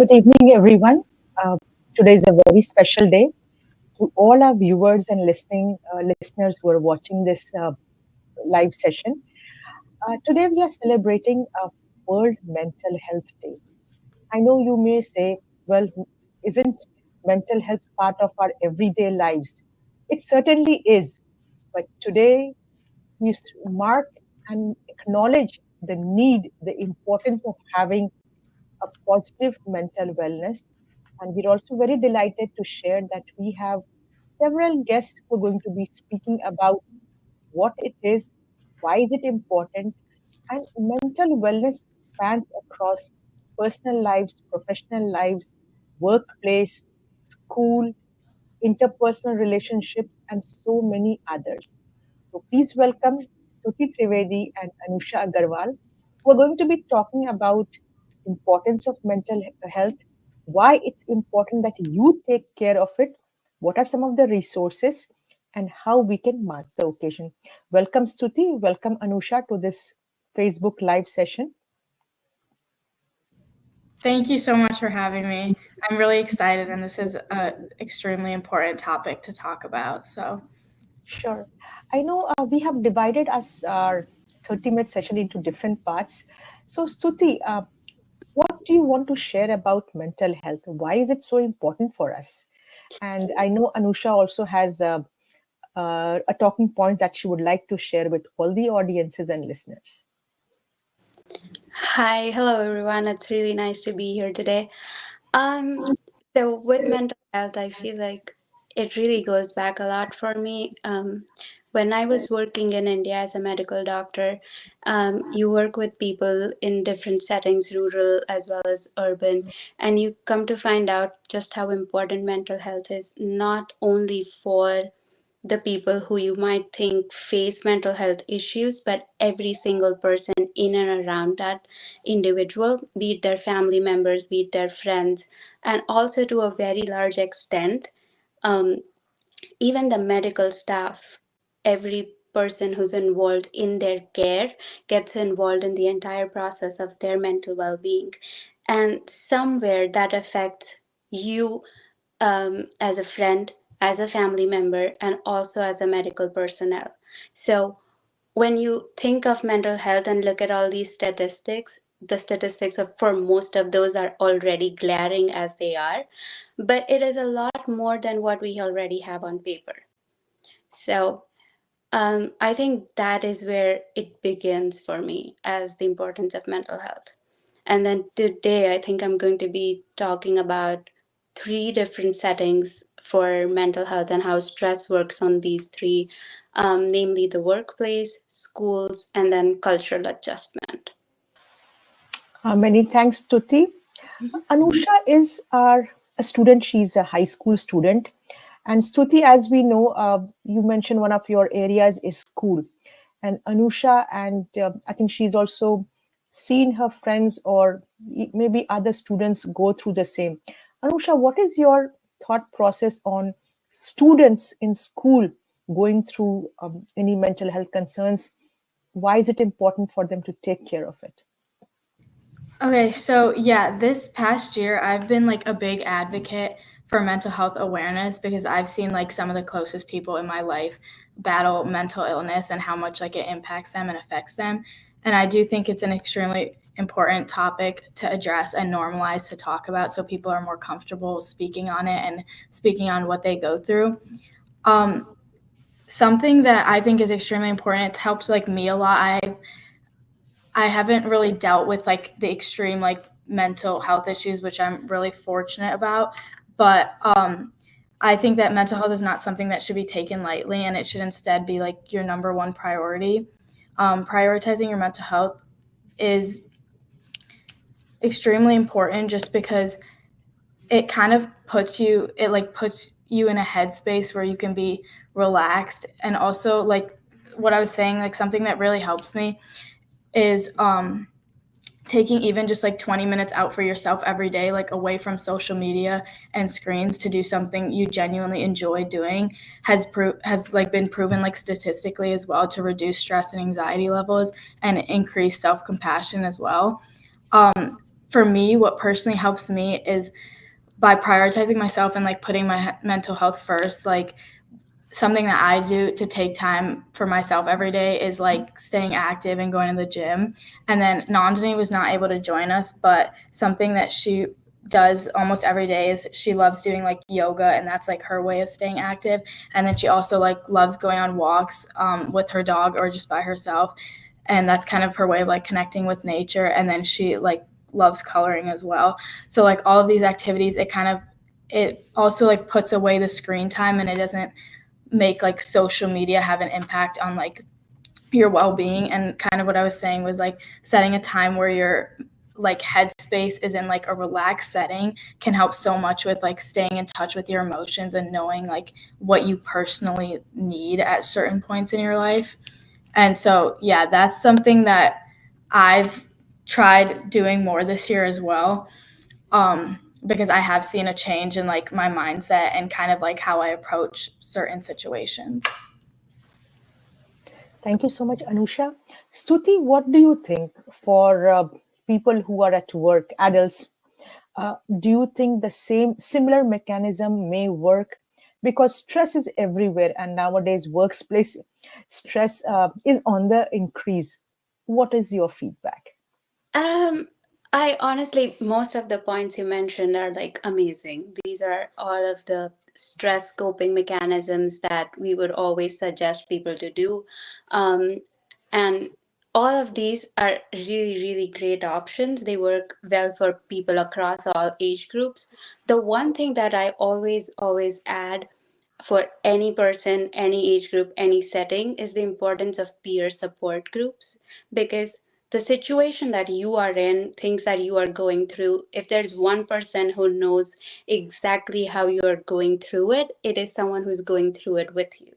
Good evening, everyone. Uh, Today is a very special day to all our viewers and listeners who are watching this live session. Today, we are celebrating World Mental Health Day. I know you may say, well, isn't mental health part of our everyday lives? It certainly is. But today, we mark and acknowledge the need, the importance of having a positive mental wellness. And we're also very delighted to share that we have several guests who are going to be speaking about what it is, why is it important, and mental wellness spans across personal lives, professional lives, workplace, school, interpersonal relationships, and so many others. So please welcome Tuti Trivedi and Anusha Agarwal, who are going to be talking about importance of mental health, why it's important that you take care of it, what are some of the resources, and how we can mark the occasion. Welcome, Stuti. Welcome, Anusha, to this Facebook Live session. Thank you so much for having me. I'm really excited, and this is an extremely important topic to talk about. Sure. I know we have divided our 30-minute session into different parts. So, Stuti, what do you want to share about mental health? Why is it so important for us? And I know Anusha also has a talking point that she would like to share with all the audiences and listeners. Hi, hello everyone. It's really nice to be here today. Um, so with mental health, I feel like it really goes back a lot for me. When I was working in India as a medical doctor, you work with people in different settings, rural as well as urban, and you come to find out just how important mental health is, not only for the people who you might think face mental health issues, but every single person in and around that individual, be it their family members, be it their friends, and also to a very large extent, um, even the medical staff, every person who's involved in their care gets involved in the entire process of their mental well being. And somewhere that affects you as a friend, as a family member, and also as a medical personnel. So when you think of mental health and look at all these statistics, the statistics of, for most of those are already glaring as they are, but it is a lot more than what we already have on paper. So I think that is where it begins for me as the importance of mental health. And then today, I think I'm going to be talking about three different settings for mental health and how stress works on these three, namely the workplace, schools, and then cultural adjustment. Many thanks, Tuti. Anusha is a student. She's a high school student. And Stuti, as we know, you mentioned one of your areas is school. And Anusha, and I think she's also seen her friends or maybe other students go through the same. Anusha, what is your thought process on students in school going through any mental health concerns? Why is it important for them to take care of it? Okay, so yeah, this past year I've been like a big advocate for mental health awareness because I've seen like some of the closest people in my life battle mental illness and how much like it impacts them and affects them. And I do think it's an extremely important topic to address and normalize to talk about so people are more comfortable speaking on it and speaking on what they go through. Um, Something that I think is extremely important, it's helped like me a lot. I haven't really dealt with like the extreme like mental health issues, which I'm really fortunate about. But I think that mental health is not something that should be taken lightly, and it should instead be like your number one priority. Prioritizing your mental health is extremely important just because it kind of puts you in a headspace where you can be relaxed. And also like what I was saying, like something that really helps me is taking even just like 20 minutes out for yourself every day, like away from social media and screens to do something you genuinely enjoy doing has like been proven like statistically as well to reduce stress and anxiety levels and increase self-compassion as well. for me, what personally helps me is by prioritizing myself and like putting my mental health first. Like something that I do to take time for myself every day is like staying active and going to the gym. And then Nandini was not able to join us, but something that she does almost every day is she loves doing like yoga, and that's like her way of staying active. And then she also like loves going on walks with her dog or just by herself, and that's kind of her way of like connecting with nature. And then she like loves coloring as well. So like all of these activities, it also like puts away the screen time, and it doesn't make like social media have an impact on like your well-being. And kind of what I was saying was like setting a time where your like headspace is in like a relaxed setting can help so much with like staying in touch with your emotions and knowing like what you personally need at certain points in your life. And so yeah, that's something that I've tried doing more this year as well, because I have seen a change in like my mindset and kind of like how I approach certain situations. Thank you so much, Anusha. Stuti, what do you think for people who are at work, adults? Do you think the same similar mechanism may work? Because stress is everywhere, and nowadays workplace stress is on the increase. What is your feedback? Um, I honestly, most of the points you mentioned are like amazing. These are all of the stress coping mechanisms that we would always suggest people to do. Um, and all of these are really, really great options. They work well for people across all age groups. The one thing that I always add for any person, any age group, any setting is the importance of peer support groups, because the situation that you are in, things that you are going through, if there's one person who knows exactly how you are going through it, it is someone who's going through it with you.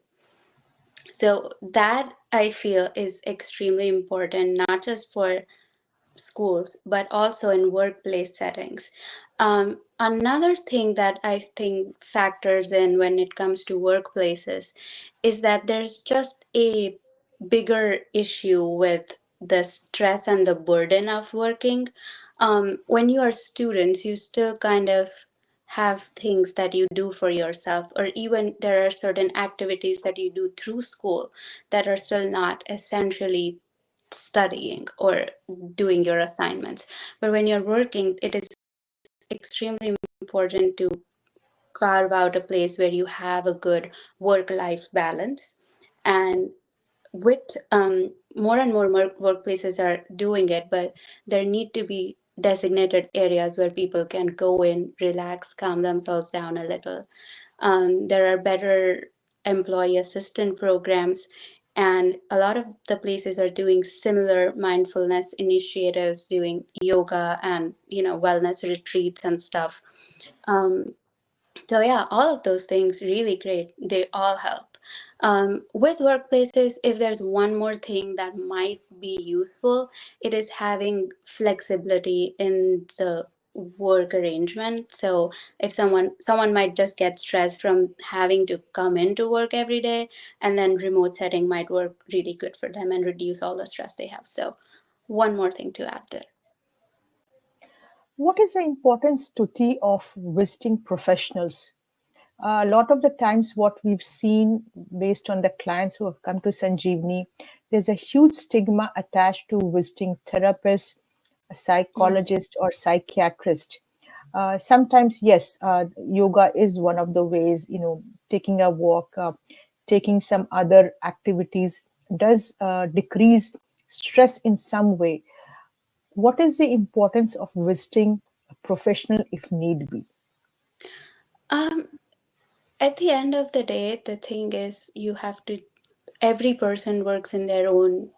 So that I feel is extremely important, not just for schools, but also in workplace settings. Another thing that I think factors in when it comes to workplaces is that there's just a bigger issue with the stress and the burden of working. When you are students, you still kind of have things that you do for yourself, or even there are certain activities that you do through school that are still not essentially studying or doing your assignments. But when you're working, it is extremely important to carve out a place where you have a good work life balance. And with more and more workplaces are doing it, but there need to be designated areas where people can go in, relax, calm themselves down a little. There are better employee assistant programs, and a lot of the places are doing similar mindfulness initiatives, doing yoga and wellness retreats and stuff. Um, so yeah, all of those things really great. They all help. With workplaces, if there's one more thing that might be useful, it is having flexibility in the work arrangement. So if someone might just get stressed from having to come into work every day, and then remote setting might work really good for them and reduce all the stress they have. So one more thing to add there. What is the importance, Tuti, of visiting professionals? A lot of the times, what we've seen based on the clients who have come to Sanjeevani, there's a huge stigma attached to visiting therapists, a psychologist, or psychiatrist. Sometimes, yes, yoga is one of the ways, taking a walk, taking some other activities does decrease stress in some way. What is the importance of visiting a professional if need be? Um, at the end of the day, the thing is you have to every person works in their own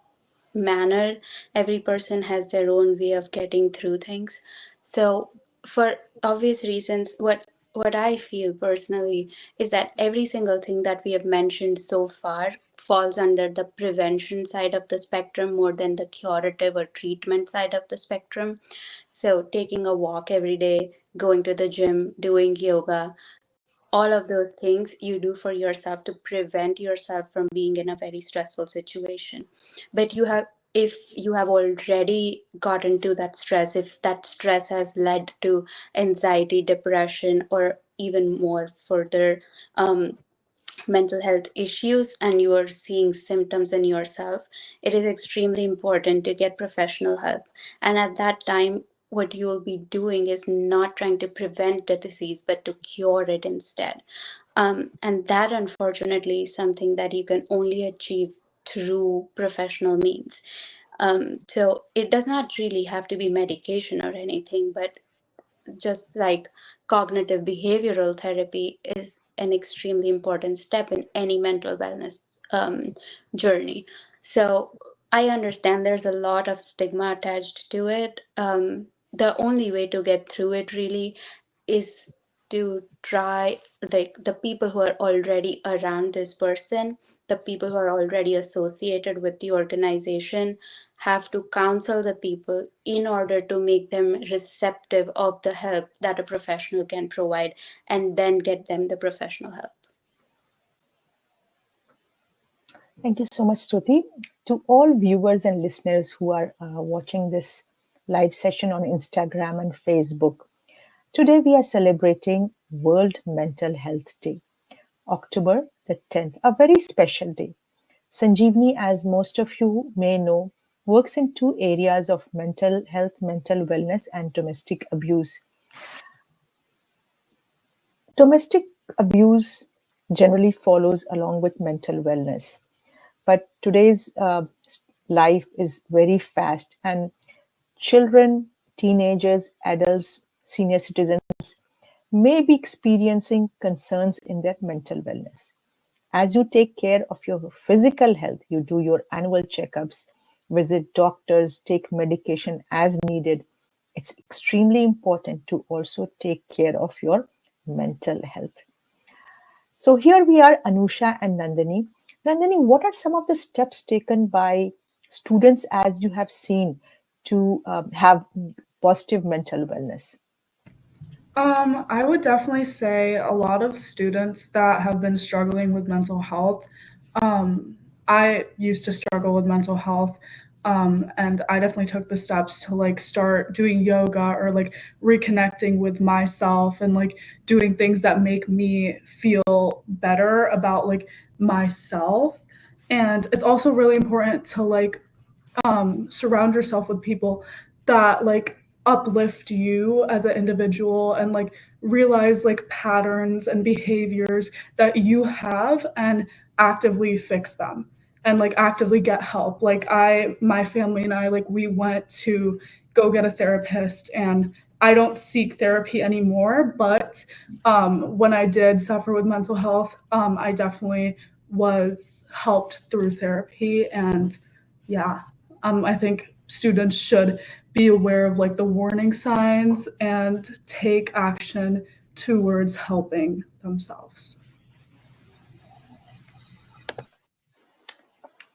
manner. Every person has their own way of getting through things. So for obvious reasons, what I feel personally is that every single thing that we have mentioned so far falls under the prevention side of the spectrum more than the curative or treatment side of the spectrum. So taking a walk every day, going to the gym, doing yoga, all of those things you do for yourself to prevent yourself from being in a very stressful situation. But you have if you have already gotten to that stress, if that stress has led to anxiety, depression, or even more further mental health issues, and you are seeing symptoms in yourself, it is extremely important to get professional help. And at that time, what you will be doing is not trying to prevent the disease, but to cure it instead. And that, unfortunately, is something that you can only achieve through professional means. So it does not really have to be medication or anything, but just like cognitive behavioral therapy is an extremely important step in any mental wellness journey. So I understand there's a lot of stigma attached to it. The only way to get through it really is to try, like, the people who are already around this person, the people who are already associated with the organization, have to counsel the people in order to make them receptive of the help that a professional can provide, and then get them the professional help. Thank you so much, Stuti. To all viewers and listeners who are watching this live session on Instagram and Facebook, today we are celebrating World Mental Health Day, October the 10th, a very special day. Sanjeevni, as most of you may know, works in two areas of mental health, mental wellness, and domestic abuse. Domestic abuse generally follows along with mental wellness. But today's life is very fast, and children, teenagers, adults, senior citizens may be experiencing concerns in their mental wellness. As you take care of your physical health, you do your annual checkups, visit doctors, take medication as needed. It's extremely important to also take care of your mental health. So here we are, Anusha and Nandini. Nandini, what are some of the steps taken by students as you have seen to have positive mental wellness? I would definitely say a lot of students that have been struggling with mental health. Um, I used to struggle with mental health, and I definitely took the steps to like start doing yoga or like reconnecting with myself and like doing things that make me feel better about like myself. And it's also really important to like surround yourself with people that like uplift you as an individual and like realize like patterns and behaviors that you have and actively fix them and like actively get help. Like my family and I, like, we went to go get a therapist, and I don't seek therapy anymore, but when I did suffer with mental health, I definitely was helped through therapy. And yeah, I think students should be aware of like the warning signs and take action towards helping themselves.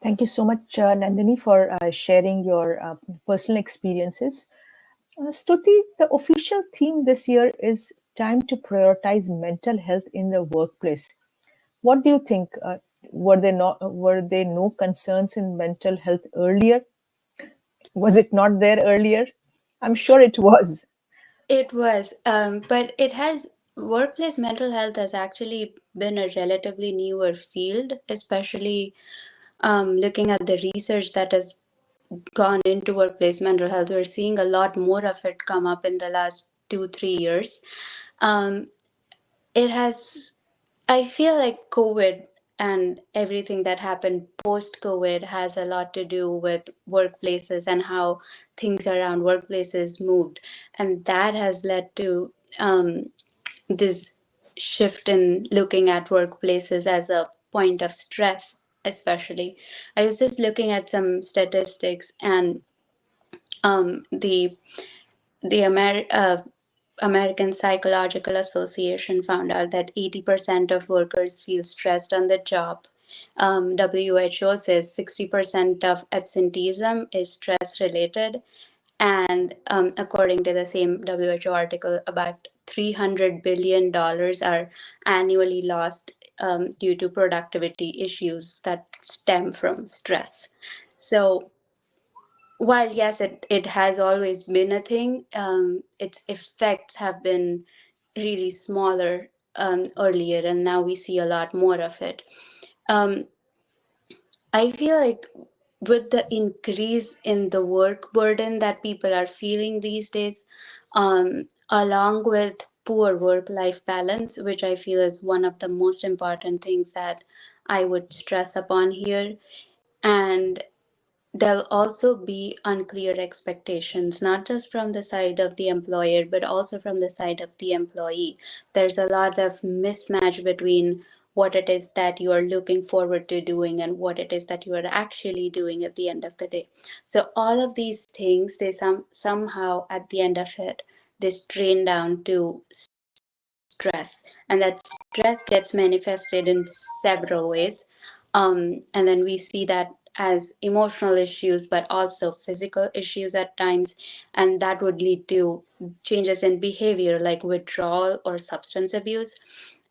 Thank you so much, Nandini, for sharing your personal experiences. Stuti, the official theme this year is time to prioritize mental health in the workplace. What do you think? Were there no concerns in mental health earlier? Was it not there earlier? I'm sure it was. It was, but it has, workplace mental health has actually been a relatively newer field, especially looking at the research that has gone into workplace mental health. We're seeing a lot more of it come up in the last 2 3 years. Um, it has, I feel like COVID and everything that happened post COVID has a lot to do with workplaces and how things around workplaces moved. And that has led to this shift in looking at workplaces as a point of stress, especially. I was just looking at some statistics, and the American Psychological Association found out that 80% of workers feel stressed on the job. WHO says 60% of absenteeism is stress related. And according to the same WHO article, about $300 billion are annually lost due to productivity issues that stem from stress. So while yes, it has always been a thing, its effects have been really smaller earlier, and now we see a lot more of it. Um, I feel like with the increase in the work burden that people are feeling these days, along with poor work life balance, which I feel is one of the most important things that I would stress upon here. And there'll also be unclear expectations, not just from the side of the employer, but also from the side of the employee. There's a lot of mismatch between what it is that you are looking forward to doing and what it is that you are actually doing at the end of the day. So all of these things, they somehow at the end of it, they strain down to stress, and that stress gets manifested in several ways. And then we see that as emotional issues, but also physical issues at times, and that would lead to changes in behavior like withdrawal or substance abuse.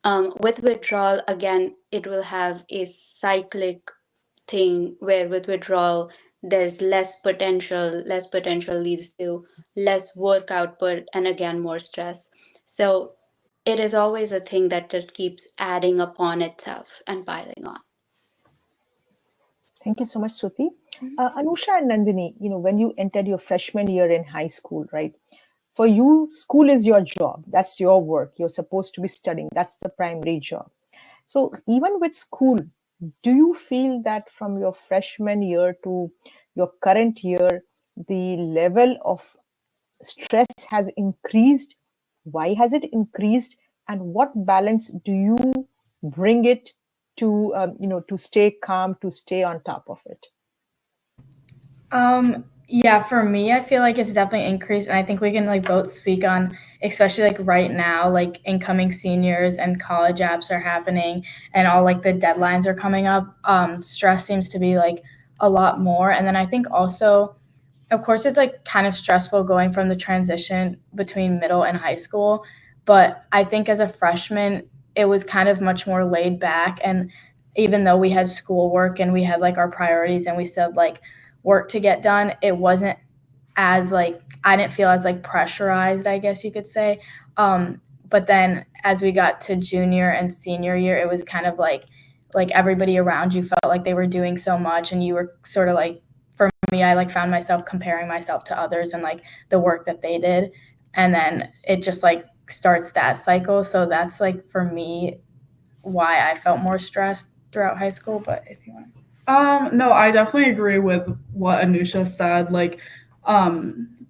With withdrawal, again, it will have a cyclic thing where with withdrawal there's less potential leads to less work output and again more stress. So it is always a thing that just keeps adding upon itself and piling on. Thank you so much, Suti. Anusha and Nandini, when you entered your freshman year in high school, right? For you, school is your job. That's your work. You're supposed to be studying. That's the primary job. So even with school, do you feel that from your freshman year to your current year, the level of stress has increased? Why has it increased? And what balance do you bring it to, to stay calm, to stay on top of it? Yeah, for me, I feel like it's definitely increased, and I think we can like both speak on, especially like right now, like incoming seniors and college apps are happening, and all like the deadlines are coming up. Stress seems to be like a lot more, and then I think also, of course, it's like kind of stressful going from the transition between middle and high school, but I think as a freshman, it was kind of much more laid back, and even though we had schoolwork and we had like our priorities and we still had like work to get done, it wasn't as like I didn't feel as like pressurized, I guess you could say. But then as we got to junior and senior year, it was kind of like everybody around you felt like they were doing so much, and you were sort of like, for me, I like found myself comparing myself to others and like the work that they did, and then it just like starts that cycle. So that's like for me why I felt more stressed throughout high school. But if you want. No, I definitely agree with what Anusha said. Like,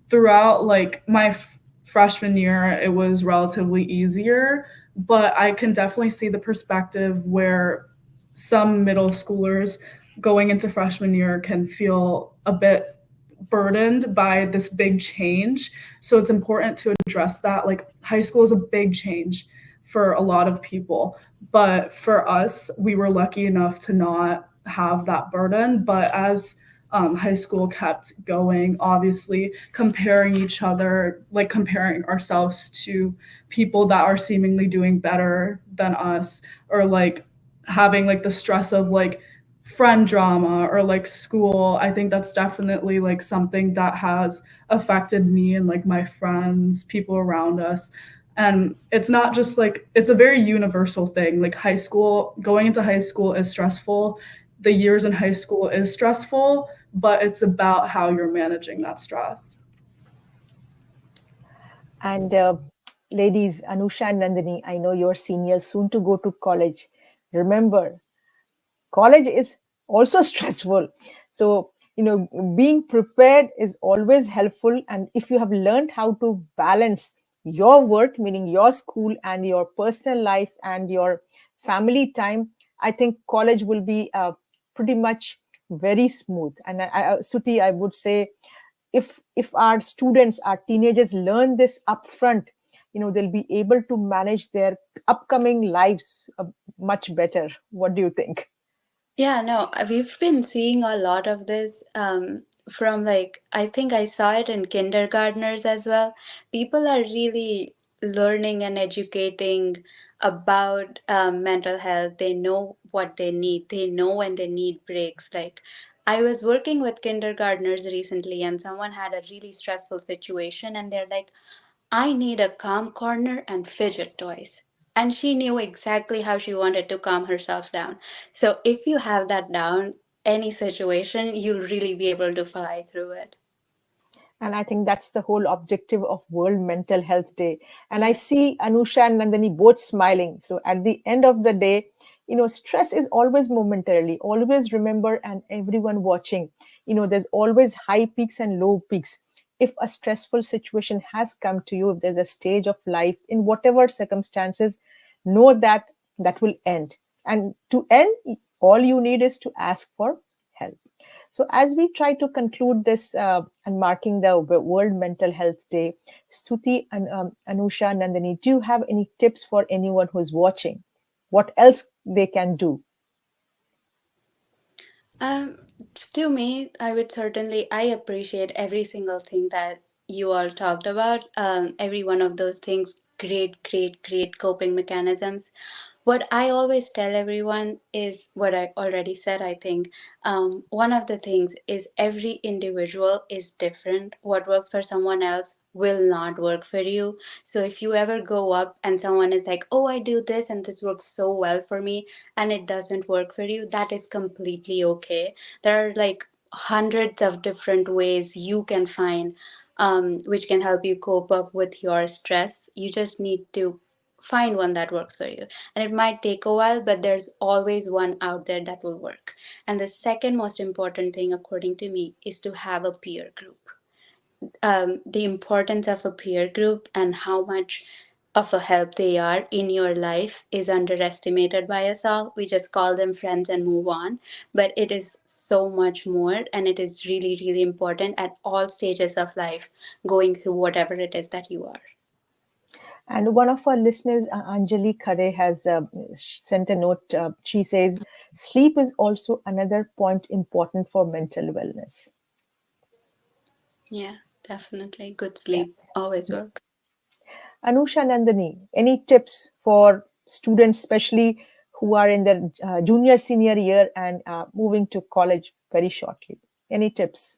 throughout like my freshman year, it was relatively easier, but I can definitely see the perspective where some middle schoolers going into freshman year can feel a bit burdened by this big change. So it's important to address that. Like, high school is a big change for a lot of people, but for us, we were lucky enough to not have that burden. But as high school kept going, obviously comparing each other, like comparing ourselves to people that are seemingly doing better than us, or like having like the stress of like friend drama or like school, I think that's definitely like something that has affected me and like my friends, people around us. And it's not just like, it's a very universal thing. Like, high school, going into high school is stressful. The years in high school is stressful, but it's about how you're managing that stress. And ladies, Anusha and Nandini, I know you're seniors soon to go to college. Remember, college is also stressful. So, being prepared is always helpful. And if you have learned how to balance your work, meaning your school, and your personal life and your family time, I think college will be pretty much very smooth. And Suti, I would say, if our students, our teenagers learn this upfront, they'll be able to manage their upcoming lives much better. What do you think? Yeah, no, we've been seeing a lot of this from like, I think I saw it in kindergartners as well. People are really learning and educating about mental health. They know what they need, they know when they need breaks. Like, I was working with kindergartners recently, and someone had a really stressful situation, and they're like, I need a calm corner and fidget toys. And she knew exactly how she wanted to calm herself down. So if you have that down, any situation, you'll really be able to fly through it. And I think that's the whole objective of World Mental Health Day. And I Yeah. see Anusha and Nandini both smiling. So at the end of the day, stress is always momentarily. Always remember, and everyone watching, there's always high peaks and low peaks. If a stressful situation has come to you, if there's a stage of life in whatever circumstances, know that that will end. And to end, all you need is to ask for help. So, as we try to conclude this and marking the World Mental Health Day, Stuti and Anusha, Nandini, do you have any tips for anyone who's watching? What else they can do? Um, to me, I would certainly, I appreciate every single thing that you all talked about. Every one of those things, great, great, great coping mechanisms. What I always tell everyone is what I already said, I think. One of the things is every individual is different. What works for someone else will not work for you. So if you ever go up and someone is like, oh, I do this and this works so well for me, and it doesn't work for you, that is completely okay. There are like hundreds of different ways you can find which can help you cope up with your stress. You just need to find one that works for you. And it might take a while, but there's always one out there that will work. And the second most important thing, according to me, is to have a peer group. The importance of a peer group and how much of a help they are in your life is underestimated by us all. We just call them friends and move on. But it is so much more, and it is really, really important at all stages of life, going through whatever it is that you are. And one of our listeners, Anjali Khare, has sent a note. She says, sleep is also another point important for mental wellness. Yeah, definitely. Good Yeah. sleep always works. Anusha, Nandini, any tips for students, especially who are in their junior, senior year and moving to college very shortly? Any tips?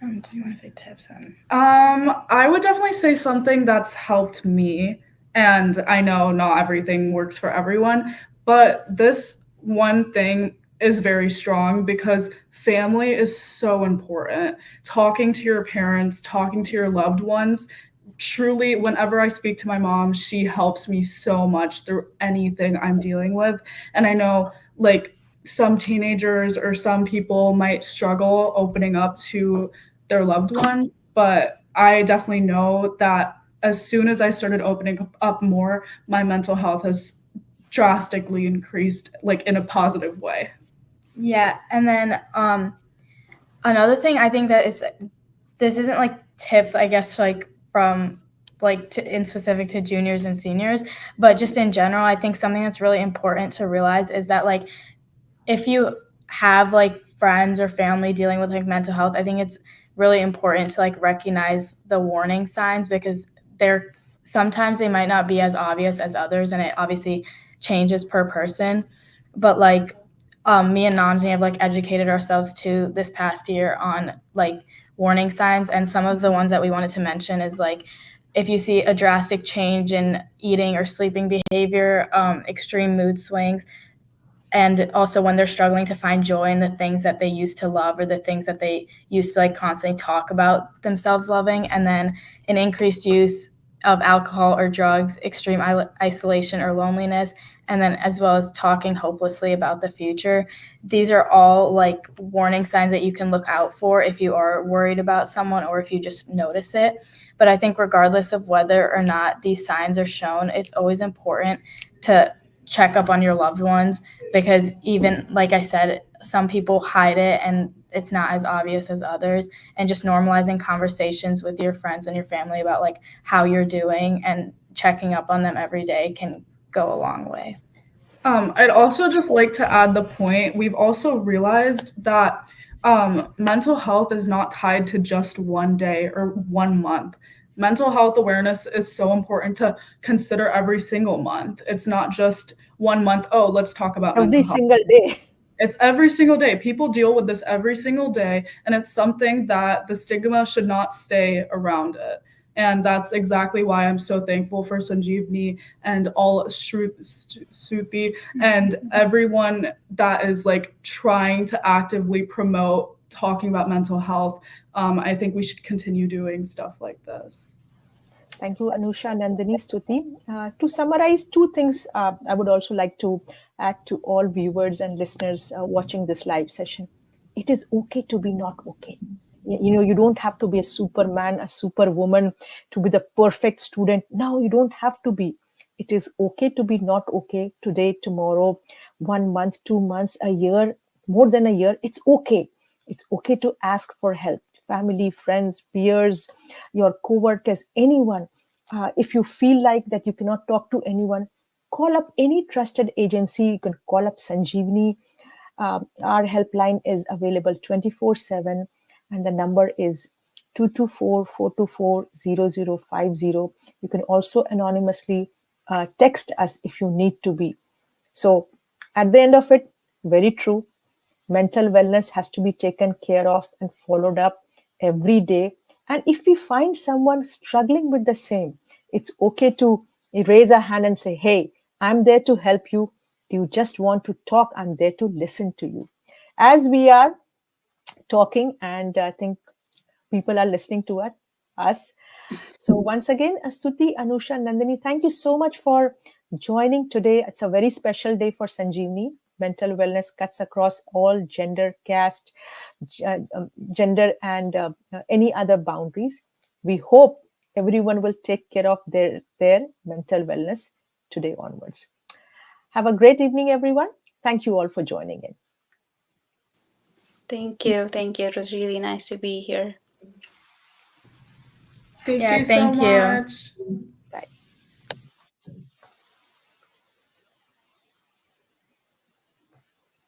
Do you want to say tips then? I would definitely say something that's helped me, and I know not everything works for everyone, but this one thing is very strong because family is so important. Talking to your parents, talking to your loved ones, truly, whenever I speak to my mom, she helps me so much through anything I'm dealing with. And I know, like, some teenagers or some people might struggle opening up to their loved ones, but I definitely know that as soon as I started opening up more, my mental health has drastically increased, like in a positive way. Yeah, and then another thing I think that is this isn't like tips, I guess, like from like in specific to juniors and seniors, but just in general, I think something that's really important to realize is that like if you have like friends or family dealing with like mental health, I think it's really important to like recognize the warning signs because they're sometimes they might not be as obvious as others, and it obviously changes per person. But like me and Nanji have like educated ourselves too this past year on like warning signs, and some of the ones that we wanted to mention is like if you see a drastic change in eating or sleeping behavior, extreme mood swings, and also when they're struggling to find joy in the things that they used to love or the things that they used to like constantly talk about themselves loving, and then an increased use of alcohol or drugs, extreme isolation or loneliness, and then as well as talking hopelessly about the future. These are all like warning signs that you can look out for if you are worried about someone or if you just notice it. But I think regardless of whether or not these signs are shown, it's always important to check up on your loved ones because even like I said, some people hide it and it's not as obvious as others, and just normalizing conversations with your friends and your family about like how you're doing and checking up on them every day can go a long way. I'd also just like to add the point we've also realized that mental health is not tied to just one day or 1 month. Mental health awareness is so important to consider every single month. It's not just 1 month, oh, let's talk about Every mental health. single day. It's every single day. People deal with this every single day, and it's something that the stigma should not stay around it. And that's exactly why I'm so thankful for Sanjeevni and all Suthi and everyone that is like trying to actively promote talking about mental health. I think we should continue doing stuff like this. Thank you, Anusha, Nandini, Stuti. To summarize two things, I would also like to add to all viewers and listeners watching this live session. It is okay to be not okay. You know, you don't have to be a superman, a superwoman to be the perfect student. No, you don't have to be. It is okay to be not okay today, tomorrow, 1 month, 2 months, a year, more than a year. It's okay. It's okay to ask for help. Family, friends, peers, your co-workers, anyone. If you feel like that you cannot talk to anyone, call up any trusted agency. You can call up Sanjeevni. Our helpline is available 24/7, and the number is 224-424-0050. You can also anonymously text us if you need to be. So, at the end of it, very true, mental wellness has to be taken care of and followed up every day. And if we find someone struggling with the same, it's okay to raise a hand and say, hey, I'm there to help you. Do you just want to talk? I'm there to listen to you. As we are talking, and I think people are listening to us. So once again, Suti, Anusha, Nandini, thank you so much for joining today. It's a very special day for Sanjeevni. Mental wellness cuts across all gender, caste, gender, and any other boundaries. We hope everyone will take care of their mental wellness today onwards. Have a great evening, everyone. Thank you all for joining in. Thank you. Thank you. It was really nice to be here. Thank Yeah, you so thank you. much.